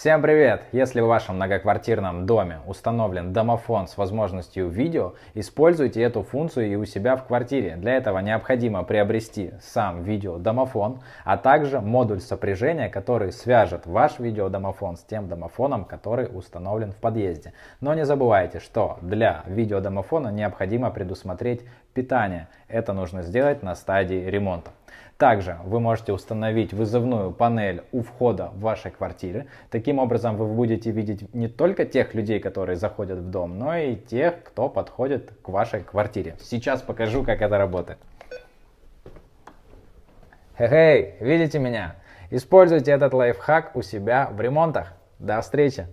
Всем привет! Если в вашем многоквартирном доме установлен домофон с возможностью видео, используйте эту функцию и у себя в квартире. Для этого необходимо приобрести сам видеодомофон, а также модуль сопряжения, который свяжет ваш видеодомофон с тем домофоном, который установлен в подъезде. Но не забывайте, что для видеодомофона необходимо предусмотреть питание. Это нужно сделать на стадии ремонта. Также вы можете установить вызывную панель у входа в вашей квартире. Таким образом вы будете видеть не только тех людей, которые заходят в дом, но и тех, кто подходит к вашей квартире. Сейчас покажу, как это работает. Хей, видите меня? Используйте этот лайфхак у себя в ремонтах. До встречи!